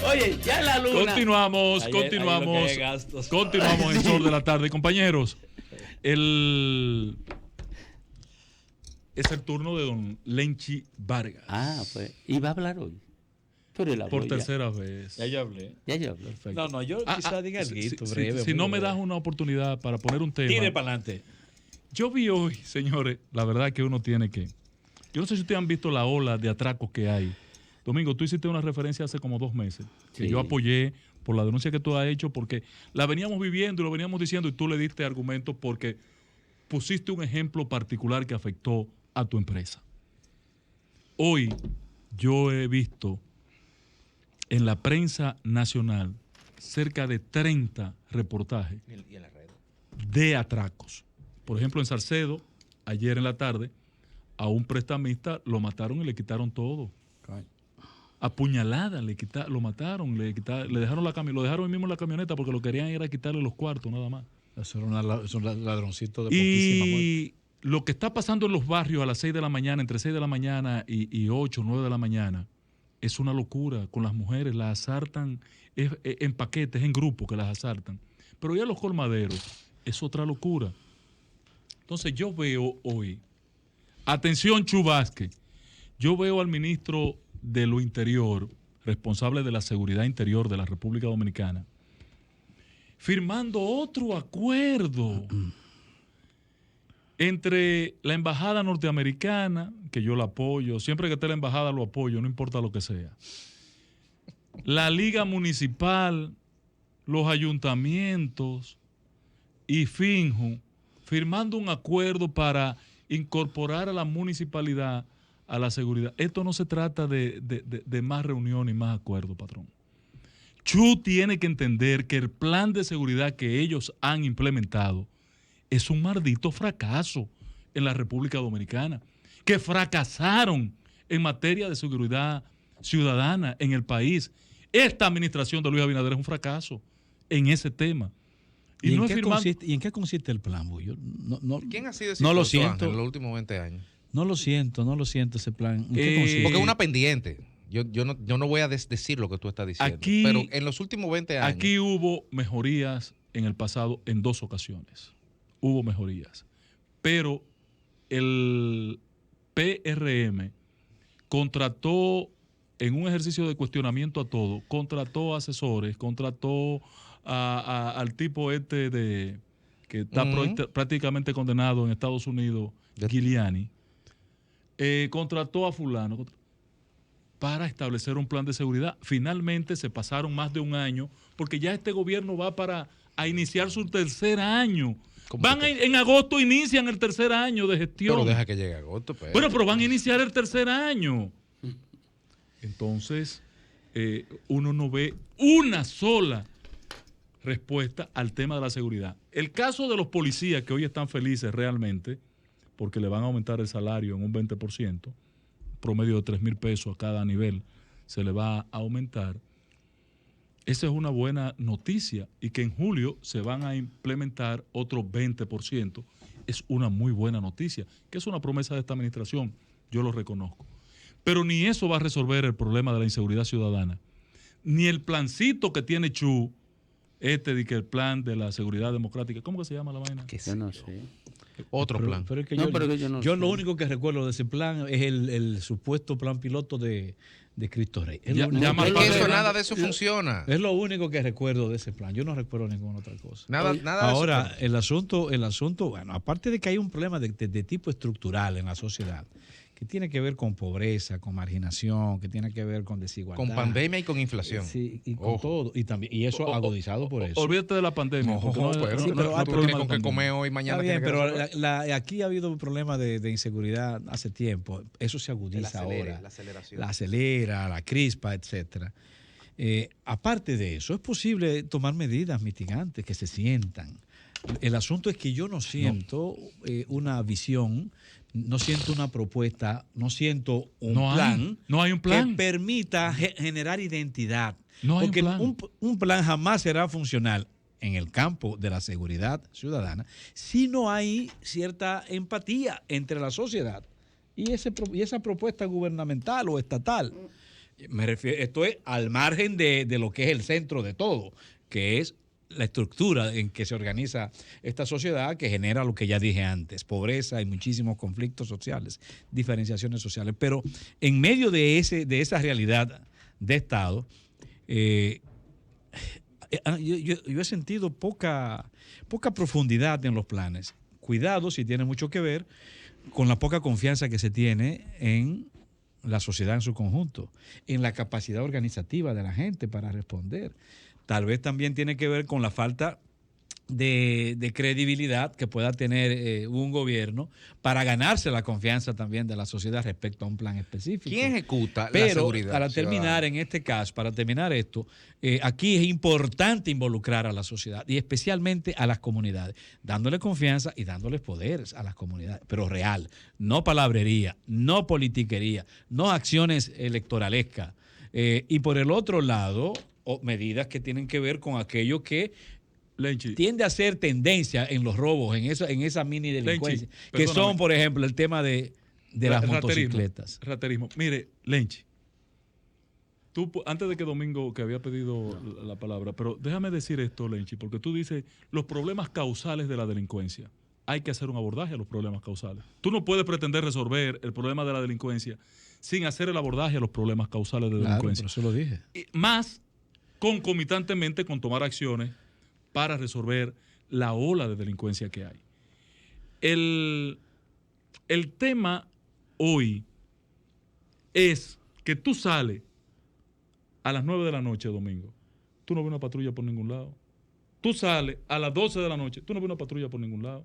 Oye, ya en la luna. Continuamos en Sol de la Tarde, compañeros. Es el turno de don Lenchi Vargas. Pues iba a hablar hoy. Por tercera vez. Ya yo hablé. Perfecto. No, yo quizá diga algo breve. Si no me das una oportunidad para poner un tema. Tire para adelante. Yo vi hoy, señores, la verdad que uno tiene que... Yo no sé si ustedes han visto la ola de atracos que hay. Domingo, tú hiciste una referencia hace como 2 meses, que yo apoyé por la denuncia que tú has hecho, porque la veníamos viviendo y lo veníamos diciendo y tú le diste argumentos porque pusiste un ejemplo particular que afectó a tu empresa. Hoy yo he visto en la prensa nacional cerca de 30 reportajes de atracos. Por ejemplo, en Salcedo, ayer en la tarde, a un prestamista lo mataron y le quitaron todo. Apuñalada, lo mataron, le dejaron lo dejaron ahí mismo en la camioneta porque lo querían era quitarle los cuartos, nada más. Eso era un ladroncito de poquísima muerte. Y lo que está pasando en los barrios a las 6 de la mañana, entre 6 de la mañana y 8, 9 de la mañana, es una locura. Con las mujeres las asaltan en paquetes, en grupos que las asaltan. Pero ya los colmaderos es otra locura. Entonces yo veo hoy, atención Chu Vázquez, yo veo al ministro de lo Interior, responsable de la seguridad interior de la República Dominicana, firmando otro acuerdo entre la embajada norteamericana, que yo la apoyo, siempre que esté la embajada lo apoyo, no importa lo que sea, la liga municipal, los ayuntamientos y Finju, firmando un acuerdo para incorporar a la municipalidad a la seguridad. Esto no se trata de más reunión y más acuerdo, patrón. Chu tiene que entender que el plan de seguridad que ellos han implementado es un maldito fracaso en la República Dominicana, que fracasaron en materia de seguridad ciudadana en el país. Esta administración de Luis Abinader es un fracaso en ese tema. ¿Y en qué consiste el plan, Bullo? ¿Quién ha sido ese no lo siento en los últimos 20 años? No lo siento ese plan. ¿En qué consiste? Porque es una pendiente. Yo no voy a decir lo que tú estás diciendo. Aquí, pero en los últimos 20 años. Aquí hubo mejorías en el pasado en 2 ocasiones. Hubo mejorías. Pero el PRM contrató, en un ejercicio de cuestionamiento a todo, contrató asesores, contrató al tipo que está prácticamente condenado en Estados Unidos, Giuliani, contrató a fulano para establecer un plan de seguridad. Finalmente se pasaron más de un año, porque ya este gobierno va a iniciar su tercer año. En agosto inician el tercer año de gestión. Pero deja que llegue agosto. Bueno, pero van a iniciar el tercer año. Entonces, uno no ve una sola respuesta al tema de la seguridad. El caso de los policías que hoy están felices realmente, porque le van a aumentar el salario en un 20%, promedio de 3,000 pesos a cada nivel se le va a aumentar. Esa es una buena noticia, y que en julio se van a implementar otro 20%. Es una muy buena noticia, que es una promesa de esta administración, yo lo reconozco. Pero ni eso va a resolver el problema de la inseguridad ciudadana, ni el plancito que tiene Chu, de que el plan de la seguridad democrática, ¿cómo que se llama la vaina? Yo no sé. Otro plan. Pero es que yo yo lo único que recuerdo de ese plan es el supuesto plan piloto de Cristo Rey. Nada de eso funciona. Es lo único que recuerdo de ese plan. Yo no recuerdo ninguna otra cosa. Nada Ahora, de eso. el asunto, bueno, aparte de que hay un problema de tipo estructural en la sociedad, que tiene que ver con pobreza, con marginación, que tiene que ver con desigualdad. Con pandemia y con inflación. Sí, y con todo. Y eso agudizado por eso. Olvídate de la pandemia. Tú tienes con qué comer hoy, mañana. Está bien, pero aquí ha habido un problema de inseguridad hace tiempo. Eso se agudiza ahora. La acelera, la crispa, etcétera. Aparte de eso, es posible tomar medidas mitigantes que se sientan. El asunto es que yo no siento una visión, no siento una propuesta, no siento un plan. No hay un plan que permita generar identidad. No hay porque un plan. Un plan jamás será funcional en el campo de la seguridad ciudadana si no hay cierta empatía entre la sociedad y esa propuesta gubernamental o estatal. Me refiero, esto es al margen de lo que es el centro de todo, que es la estructura en que se organiza esta sociedad, que genera lo que ya dije antes, pobreza y muchísimos conflictos sociales, diferenciaciones sociales. Pero en medio de esa realidad de Estado, yo he sentido poca profundidad en los planes. Cuidado si tiene mucho que ver con la poca confianza que se tiene en la sociedad en su conjunto, en la capacidad organizativa de la gente para responder. Tal vez también tiene que ver con la falta de credibilidad que pueda tener un gobierno para ganarse la confianza también de la sociedad respecto a un plan específico. ¿Quién ejecuta la Pero seguridad para ciudadana? terminar en este caso, para terminar esto, aquí es importante involucrar a la sociedad y especialmente a las comunidades, dándole confianza y dándoles poderes a las comunidades, pero real, no palabrería, no politiquería, no acciones electoralescas. Y por el otro lado, medidas que tienen que ver con aquello que Lenchi, tiende a ser tendencia en los robos, en esa mini delincuencia, Lenchi, que son, perdóname. por ejemplo, el tema de las motocicletas. Raterismo. Mire, Lenchi, tú, antes de que Domingo, que había pedido la palabra, pero déjame decir esto, Lenchi, porque tú dices los problemas causales de la delincuencia. Hay que hacer un abordaje a los problemas causales. Tú no puedes pretender resolver el problema de la delincuencia sin hacer el abordaje a los problemas causales de Claro, delincuencia. por eso lo dije. Y más concomitantemente con tomar acciones para resolver la ola de delincuencia que hay. El tema hoy es que tú sales a las 9 de la noche, Domingo, tú no ves una patrulla por ningún lado. Tú sales a las 12 de la noche, tú no ves una patrulla por ningún lado.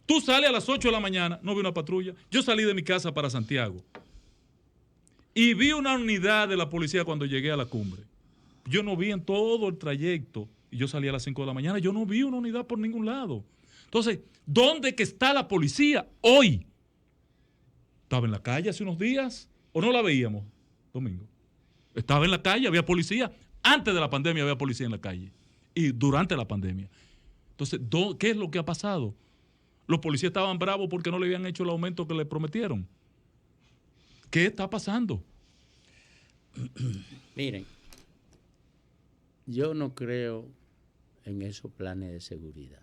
Tú sales a las 8 de la mañana, no ves una patrulla. Yo salí de mi casa para Santiago y vi una unidad de la policía cuando llegué a la cumbre. Yo no vi en todo el trayecto, y yo salí a las 5 de la mañana, yo no vi una unidad por ningún lado. Entonces, ¿dónde que está la policía hoy? ¿Estaba en la calle hace unos días o no la veíamos, Domingo? Estaba en la calle, había policía. Antes de la pandemia había policía en la calle y durante la pandemia. Entonces, ¿qué es lo que ha pasado? Los policías estaban bravos porque no le habían hecho el aumento que le prometieron. ¿Qué está pasando? Miren, yo no creo en esos planes de seguridad.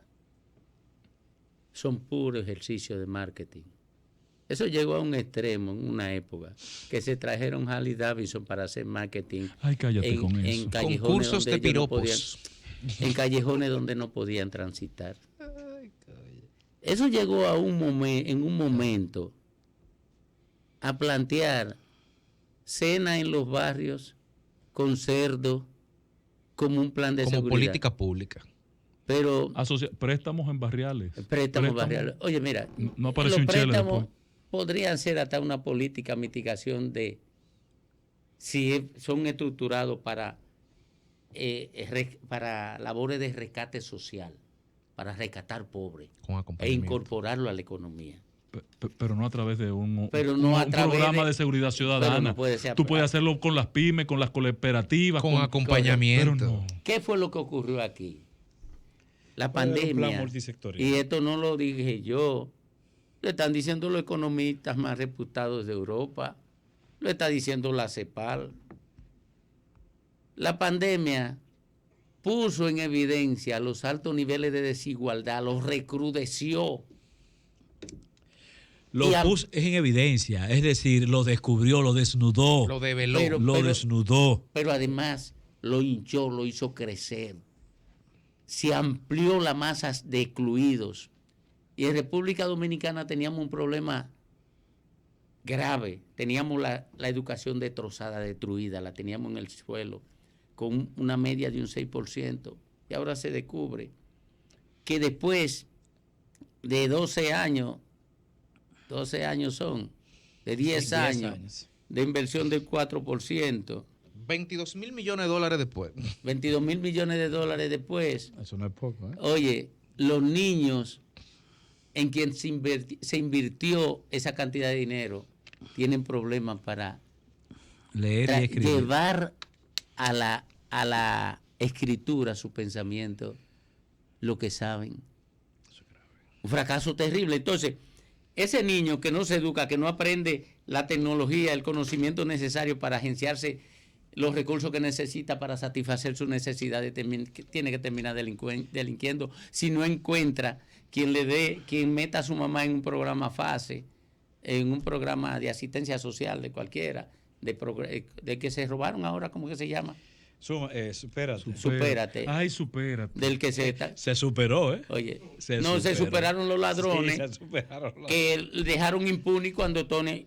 Son puro ejercicio de marketing. Eso llegó a un extremo en una época que se trajeron Harley Davidson para hacer marketing. Ay, cállate con eso. En callejones Concursos donde de ellos no piropos. en callejones donde no podían transitar. Eso llegó a en un momento a plantear cena en los barrios con cerdo como un plan de Como seguridad. política pública. Pero Préstamos en barriales. préstamos barriales. Oye, mira, No apareció los un chele préstamos después. podrían ser hasta una política mitigación de si son estructurados para labores de rescate social, para rescatar pobres Con e acompañamiento. incorporarlo a la economía. Pero no a través de un través programa de- de seguridad ciudadana. pero no puede ser Tú puedes hacerlo con las pymes, con las cooperativas. Con acompañamiento. Pero no. ¿Qué fue lo que ocurrió aquí? La Puede haber un plan pandemia. multisectorial. Y esto no lo dije yo. Lo están diciendo los economistas más reputados de Europa. Lo está diciendo la CEPAL. La pandemia puso en evidencia los altos niveles de desigualdad, los recrudeció. Lo Y puso en evidencia, es decir, lo descubrió, lo desnudó, Lo develó. Pero- desnudó. Pero además lo hinchó, lo hizo crecer. Se amplió la masa de excluidos. Y en República Dominicana teníamos un problema grave. Teníamos la educación destrozada, destruida, la teníamos en el suelo, con una media de un 6%. Y ahora se descubre que después de 12 años son, de 10 años, de inversión del 4%, 22 mil millones de dólares después. 22 mil millones de dólares después. Eso no es poco, ¿eh? Oye, los niños en quien se invirtió esa cantidad de dinero tienen problemas para Leer y escribir. llevar a la escritura su pensamiento, lo que saben. Un fracaso terrible. Entonces, ese niño que no se educa, que no aprende la tecnología, el conocimiento necesario para agenciarse los recursos que necesita para satisfacer sus necesidades, tiene que terminar delinquiendo si no encuentra quien meta a su mamá en un programa FASE, en un programa de asistencia social de cualquiera, de que se robaron ahora, ¿cómo que se llama? Supérate. Ay, supérate. Del que se superó, ¿eh? Oye, se superaron los ladrones, que dejaron impune cuando Tony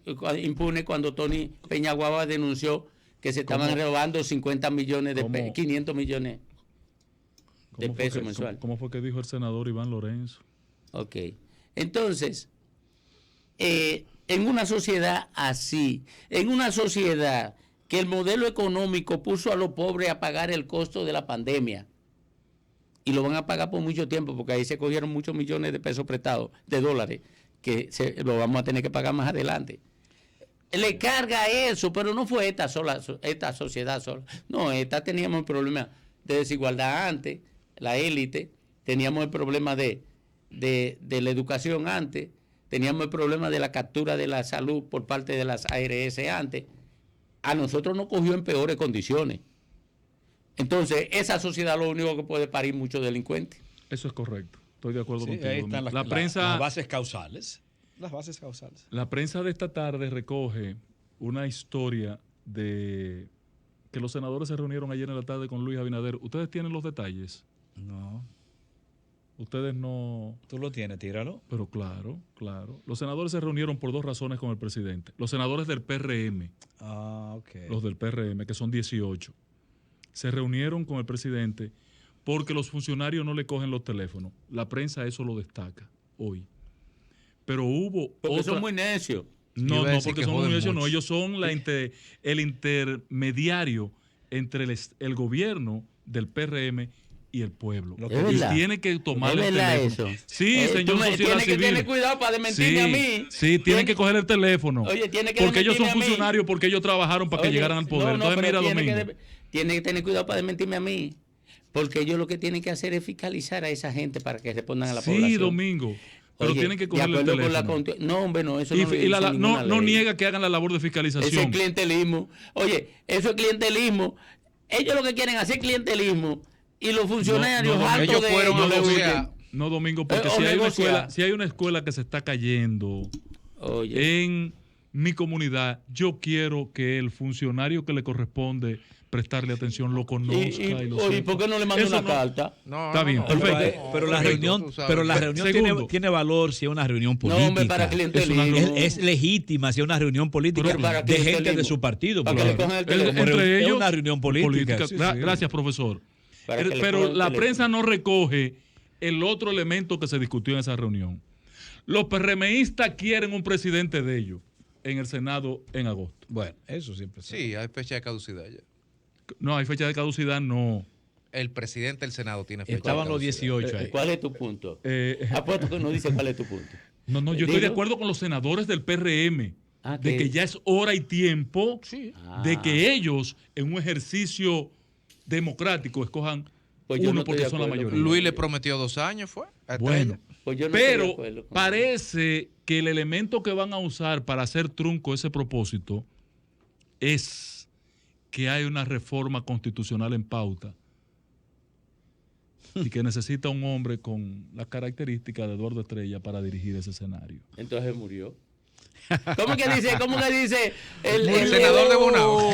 Peñaguaba denunció que se estaban robando 50 millones de pesos, 500 millones de pesos mensuales. ¿Cómo fue que dijo el senador Iván Lorenzo? Ok. Entonces, en una sociedad así, en una sociedad que el modelo económico puso a los pobres a pagar el costo de la pandemia, y lo van a pagar por mucho tiempo, porque ahí se cogieron muchos millones de pesos prestados, de dólares, que lo vamos a tener que pagar más adelante. Le carga eso, pero no fue esta sociedad sola. No, teníamos el problema de desigualdad antes, la élite, teníamos el problema de la educación antes, teníamos el problema de la captura de la salud por parte de las ARS antes. A nosotros nos cogió en peores condiciones. Entonces, esa sociedad lo único que puede parir muchos delincuentes. Eso es correcto. Estoy de acuerdo contigo. Ahí están las bases causales. Las bases causales. La prensa de esta tarde recoge una historia de que los senadores se reunieron ayer en la tarde con Luis Abinader. ¿Ustedes tienen los detalles? No. Ustedes no... Tú lo tienes, tíralo. Pero claro. Los senadores se reunieron por 2 razones con el presidente. Los senadores del PRM. Los del PRM, que son 18. Se reunieron con el presidente porque los funcionarios no le cogen los teléfonos. La prensa eso lo destaca hoy. Pero hubo... Porque son muy necios. No, porque son muy necios, no. Ellos son el intermediario entre el gobierno del PRM y el pueblo. Y tiene que tomar el teléfono. Eso? Sí, señor sociedad tiene civil. que tener cuidado para desmentirme a mí. Sí, tienen que coger el teléfono. Oye, tiene que porque ellos son funcionarios, porque ellos trabajaron para que llegaran al poder. Entonces, mira, Domingo. Tiene que tener cuidado para desmentirme a mí. Porque ellos lo que tienen que hacer es fiscalizar a esa gente para que respondan a la población. Sí, Domingo. Pero tienen que cogerle el teléfono. No, hombre, no, eso no niega que hagan la labor de fiscalización. Ese es clientelismo. Oye, eso es clientelismo. Ellos lo que quieren hacer es clientelismo. Y los funcionarios ellos fueron a negociar. No, Domingo, porque si hay una escuela que se está cayendo en mi comunidad, yo quiero que el funcionario que le corresponde prestarle atención lo conozca y lo sepa. ¿Y por qué no le manda una carta? Está bien, perfecto. Pero la reunión tiene valor si es una reunión política. No, hombre, para clientelismo. Es legítima si es una reunión política de gente de su partido. Entre ellos, es una reunión política. Gracias, profesor. Pero la prensa no recoge el otro elemento que se discutió en esa reunión. Los PRMistas quieren un presidente de ellos en el Senado en agosto. Bueno, eso siempre. Sí, hay fecha de caducidad ya. No, hay fecha de caducidad, no. El presidente del Senado tiene fecha. Estaban los 18 ahí. ¿Cuál es tu punto? Apuesto que no dice cuál es tu punto. No, yo estoy de acuerdo con los senadores del PRM de que ya es hora y tiempo de que ellos, en un ejercicio democrático, escojan uno porque son la mayoría. Luis le prometió 2 años, ¿fue? Bueno, pero parece que el elemento que van a usar para hacer trunco ese propósito es que hay una reforma constitucional en pauta y que necesita un hombre con las características de Eduardo Estrella para dirigir ese escenario. Entonces murió. ¿Cómo que dice? El senador de Bonao.